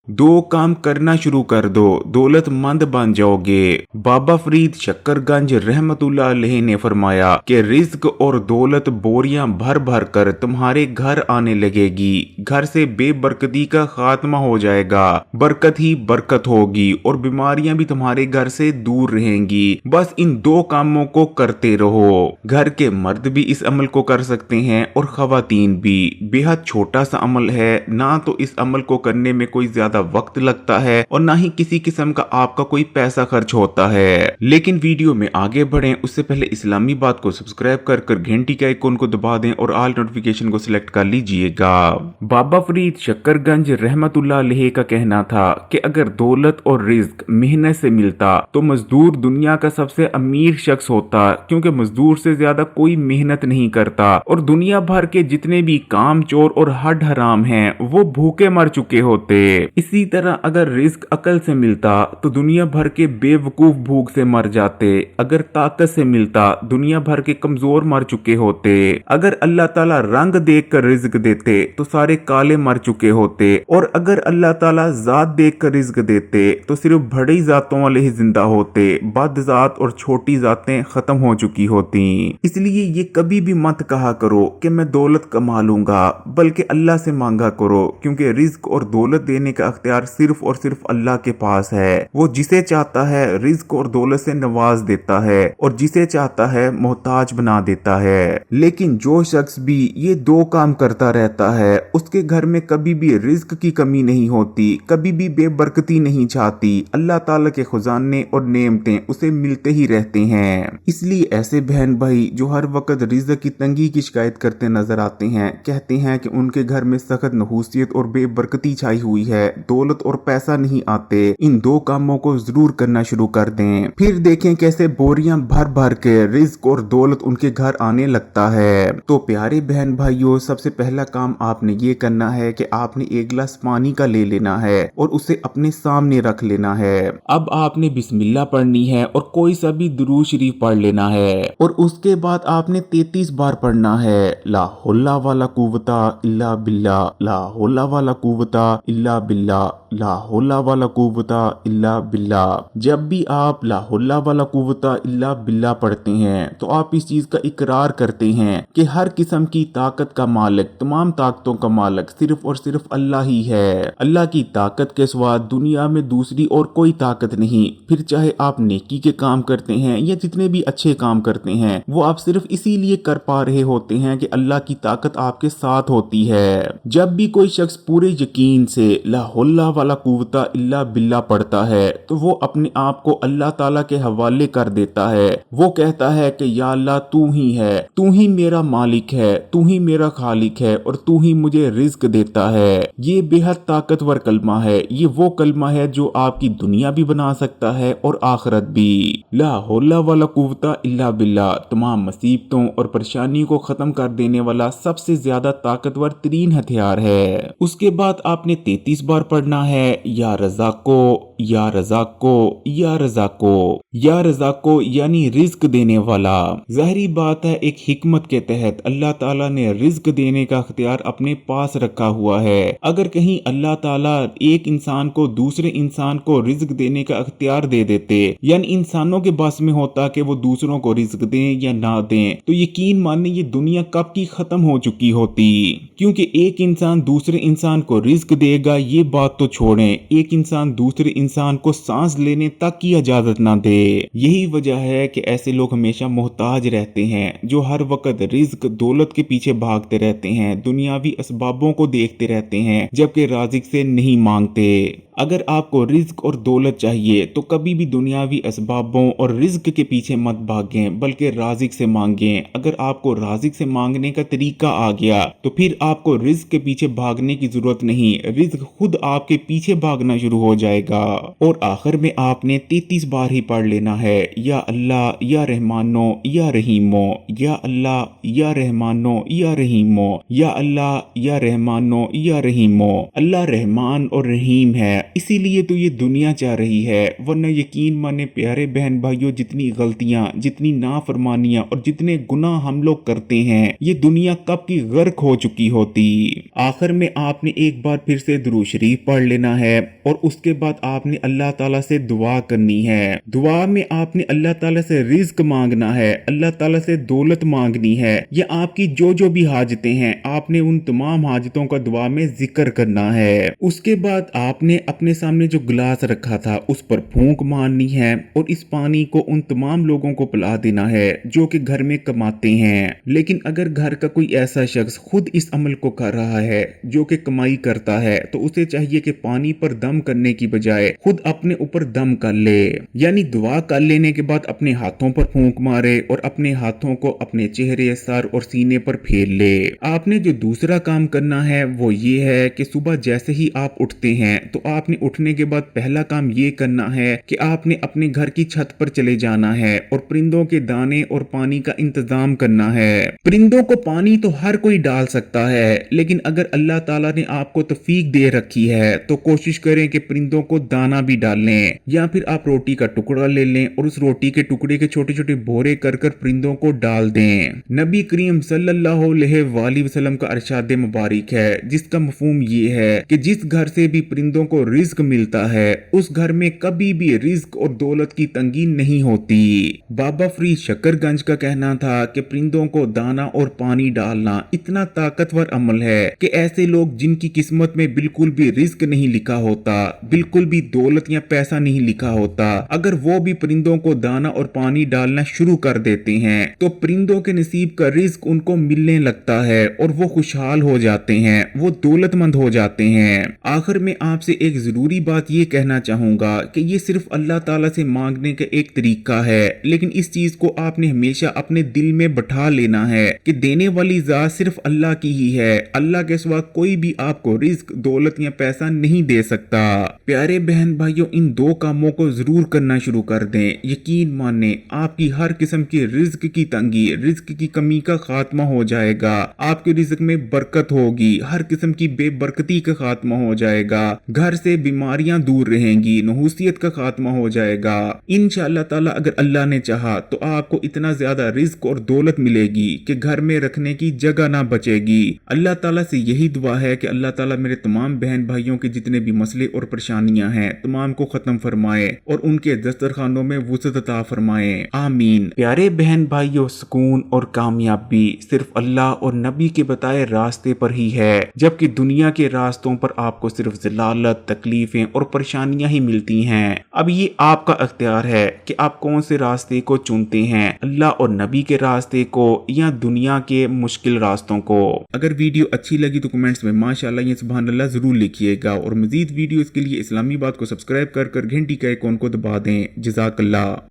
दो काम करना शुरू कर दो, दौलतमंद बन जाओगे। बाबा फरीद शक्करगंज रहमतुल्लाह अलैह ने फरमाया कि रिज्क और दौलत बोरियां भर भर कर तुम्हारे घर आने लगेगी। घर से बेबरकती का खात्मा हो जाएगा, बरकत ही बरकत होगी और बीमारियां भी तुम्हारे घर से दूर रहेंगी। बस इन दो कामों को करते रहो। घर के मर्द भी इस अमल को कर सकते हैं और खवातीन भी। बेहद छोटा सा अमल है, ना तो इस अमल को करने में कोई ज्यादा वक्त लगता है और ना ही किसी किस्म का आपका कोई पैसा खर्च होता है। लेकिन वीडियो में आगे बढ़ें उससे पहले इस्लामी बात को सब्सक्राइब कर घंटी के आइकन को दबा दें और ऑल नोटिफिकेशन को सिलेक्ट कर लीजिएगा। बाबा फरीद शक्करगंज रहमतुल्लाह अलैह का कहना था कि अगर दौलत और रिज्क मेहनत से मिलता तो मजदूर दुनिया का सबसे अमीर शख्स होता, क्योंकि मजदूर से ज्यादा कोई मेहनत नहीं करता और दुनिया भर के जितने भी काम चोर और हड हराम हैं वो भूखे मर चुके होते। इसी तरह अगर रिस्क अकल से मिलता तो दुनिया भर के बेवकूफ भूख से मर जाते। अगर ताकत से मिलता दुनिया भर के कमजोर मर चुके होते। अगर अल्लाह ताला रंग देख कर रिज्क देते तो सारे काले मर चुके होते और अगर अल्लाह ताला जात देख कर रिज्क देते तो सिर्फ बड़ी जातों वाले ही जिंदा होते, बद जात और छोटी जातें खत्म हो चुकी होती। इसलिए ये कभी भी मत कहा करो कि मैं दौलत कमा लूंगा, बल्कि अल्लाह से मांगा करो, क्योंकि रिज्क और दौलत देने का अख्तियार सिर्फ और सिर्फ अल्लाह के पास है। वो जिसे चाहता है रिज्क और दौलत से नवाज देता है और जिसे चाहता है मोहताज बना देता है। लेकिन जो शख्स भी ये दो काम करता रहता है उसके घर में कभी भी रिज्क की कमी नहीं होती, कभी भी बेबरकती नहीं छाती। अल्लाह ताला के खजाने और नेमतें उसे मिलते ही रहते हैं। इसलिए ऐसे बहन भाई जो हर वक्त रिज्क की तंगी की शिकायत करते नजर आते हैं, कहते हैं कि उनके घर में सख्त नहूसियत और बेबरकती छाई हुई है, दौलत और पैसा नहीं आते, इन दो कामों को जरूर करना शुरू कर दें। फिर देखें कैसे बोरियां भर भर के रिज्क और दौलत उनके घर आने लगता है। तो प्यारे बहन भाइयों, सबसे पहला काम आपने ये करना है कि आपने एक गिलास पानी का ले लेना है और उसे अपने सामने रख लेना है। अब आपने बिस्मिल्लाह पढ़नी है और कोई सा भी दुरूद शरीफ पढ़ लेना है और उसके बाद आपने 33 बार पढ़ना है ला हौला वाला कुव्वता इल्ला बिल्लाह, ला हौला वाला कुव्वता इल्ला बिल्लाह, ला हौला वाला कुव्वता इल्ला बिल्लाह। जब भी आप ला हौला वाला कुव्वता इल्ला बिल्लाह पढ़ते हैं तो आप इस चीज का इकरार करते हैं कि हर किस्म की ताकत का मालिक, तमाम ताकतों का मालिक सिर्फ और सिर्फ अल्लाह ही है। अल्लाह की ताकत के सिवा दुनिया में दूसरी और कोई ताकत नहीं। फिर चाहे आप नेकी के काम करते हैं या जितने भी अच्छे काम करते हैं वो आप सिर्फ इसीलिए कर पा रहे होते हैं कि अल्लाह की ताकत आपके साथ होती है। जब भी कोई शख्स पूरे यकीन से ला हौला वाला कुव्वता इल्ला बिल्लाह पढ़ता है तो वो अपने आप को अल्लाह ताला के हवाले कर देता है। वो कहता है कि या अल्लाह तू ही है, तू ही मेरा मालिक है, तू ही मेरा खालिक है और तू ही मुझे रिज्क देता है। ये बेहद ताकतवर कलमा है। ये वो कलमा है जो आपकी दुनिया भी बना सकता है और आखिरत भी। ला हौला वाला कुव्वता इल्ला बिल्लाह तमाम मुसीबतों और परेशानियों को खत्म कर देने वाला सबसे ज्यादा ताकतवर तरीन हथियार है। उसके बाद आपने 33 बार पढ़ना है या रज़ाको, या रज़ाको, या रज़ाको, या रज़ाको, यानी रिज्क देने वाला। जाहिरी बात है एक हिकमत के तहत अल्लाह ताला ने रिज्क देने का अख्तियार अपने पास रखा हुआ है। अगर कहीं अल्लाह ताला एक इंसान को दूसरे इंसान को रिज्क देने का अख्तियार दे देते, यानी इंसानों के बस में होता कि वो दूसरों को रिज्क दें या ना दें, तो यकीन मानिए ये दुनिया कब की खत्म हो चुकी होती। क्योंकि एक इंसान दूसरे इंसान को रिज्क देगा ये बात तो छोड़ें, एक इंसान दूसरे इंसान को सांस लेने तक की इजाजत ना दे। यही वजह है कि ऐसे लोग हमेशा मोहताज रहते हैं, जो हर वक्त रिज्क दौलत के पीछे भागते रहते हैं, दुनियावी असबाबों को देखते रहते हैं, जबकि राज़िक से नहीं मांगते। अगर आपको रिज्क और दौलत चाहिए तो कभी भी दुनियावी असबाबों और रिज्क के पीछे मत भागें, बल्कि राज़िक से मांगें। अगर आपको राज़िक से मांगने का तरीका आ गया तो फिर आपको रिज्क के पीछे भागने की जरूरत नहीं, रिज्क खुद आपके पीछे भागना शुरू हो जाएगा। और आखिर में आपने 33 बार ही पढ़ लेना है या अल्लाह या रहमानो या रहीमो, या अल्लाह या रहमानो या रहीमो, या अल्लाह या रहमानो या रहीमो। अल्लाह रहमान और रहीम है इसीलिए तो ये दुनिया चाह रही है, वरना यकीन माने प्यारे बहन भाइयों, जितनी गलतियां, जितनी नाफरमानियां और जितने गुनाह हम लोग करते हैं, ये दुनिया कब की गर्क हो चुकी होती। आखिर में आपने एक बार फिर से दुरूद शरीफ पढ़ लेना है और उसके बाद आपने अल्लाह ताला से दुआ करनी है। दुआ में आपने अल्लाह ताला से रिज्क मांगना है, अल्लाह ताला से दौलत मांगनी है, या आपकी जो जो भी हाजतें हैं आपने उन तमाम हाजतों का दुआ में जिक्र करना है। उसके बाद आपने अपने सामने जो गिलास रखा था उस पर फूंक मारनी है और इस पानी को उन तमाम लोगों को पिला देना है जो कि घर में कमाते हैं। लेकिन अगर घर का कोई ऐसा शख्स खुद इस अमल को कर रहा है जो कि कमाई करता है, तो उसे चाहिए कि पानी पर दम करने की बजाय खुद अपने ऊपर दम कर ले, यानी दुआ कर लेने के बाद अपने हाथों पर फूंक मारे और अपने हाथों को अपने चेहरे, सर और सीने पर फेर ले। आपने जो दूसरा काम करना है वो ये है कि सुबह जैसे ही आप उठते हैं तो आपने उठने के बाद पहला काम ये करना है कि आपने अपने घर की छत पर चले जाना है और परिंदों के दाने और पानी का इंतजाम करना है। परिंदों को पानी तो हर कोई डाल सकता है, लेकिन अगर अल्लाह ताला ने आपको तौफीक दे रखी है तो कोशिश करें कि परिंदों को दाना भी डालें, या फिर आप रोटी का टुकड़ा ले लें और उस रोटी के टुकड़े के छोटे छोटे बोरे कर कर परिंदों को डाल दें। नबी करीम सल्लल्लाहु अलैहि वसल्लम का इरशाद मुबारक है, जिसका मफहूम ये है कि जिस घर से भी परिंदों को रिज्क मिलता है उस घर में कभी भी रिज्क और दौलत की तंगी नहीं होती। बाबा फरीद शक्करगंज का कहना था कि परिंदों को दाना और पानी डालना इतना ताकतवर अमल है कि ऐसे लोग जिनकी किस्मत में बिल्कुल भी रिज्क नहीं लिखा होता, बिल्कुल भी दौलत या पैसा नहीं लिखा होता, अगर वो भी परिंदों को दाना और पानी डालना शुरू कर देते हैं तो परिंदों के नसीब का रिज्क उनको मिलने लगता है और वो खुशहाल हो जाते हैं, वो दौलतमंद हो जाते हैं। आखिर में आपसे एक जरूरी बात ये कहना चाहूंगा कि ये सिर्फ अल्लाह ताला से मांगने का एक तरीका है, लेकिन इस चीज को आपने हमेशा अपने दिल में बैठा लेना है कि देने वाली जात सिर्फ अल्लाह की ही है, अल्लाह के सिवा कोई भी आपको रिज्क, दौलत या पैसा नहीं दे सकता। प्यारे बहन भाइयों, इन दो कामों को जरूर करना शुरू कर दें। यकीन माने आपकी हर किस्म की रिज्क की तंगी, रिज्क की कमी का खात्मा हो जाएगा, आपके रिज्क में बरकत होगी, हर किस्म की बेबरकती का खात्मा हो जाएगा, घर से बीमारियां दूर रहेंगी, नहुसियत का खात्मा हो जाएगा। इंशाअल्लाह ताला अगर अल्लाह ने चाहा तो आपको इतना ज्यादा रिज्क और दौलत मिलेगी कि घर में रखने की जगह ना बचेगी। अल्लाह ताला से यही दुआ है कि अल्लाह ताला मेरे तमाम बहन भाइयों के जितने भी मसले और परेशानियां हैं तमाम को खत्म फरमाए और उनके दस्तरखानों में वुसअत अता फरमाए, आमीन। प्यारे बहन भाइयों, सुकून और कामयाबी सिर्फ अल्लाह और नबी के बताए रास्ते पर ही है, जबकि दुनिया के रास्तों पर आपको सिर्फ ज़लालत, तकलीफें और परेशानियां ही मिलती हैं। अब ये आपका अख्तियार है कि आप कौन से रास्ते को चुनते हैं, अल्लाह और नबी के रास्ते को या दुनिया के मुश्किल रास्तों को। अगर वीडियो अच्छी लगी तो कमेंट्स में माशाअल्लाह या सुभान अल्लाह जरूर लिखिएगा और मजीद वीडियोस के लिए इस्लामी बात को सब्सक्राइब कर घंटी के आइकॉन को दबा दें। जज़ाकल्लाह।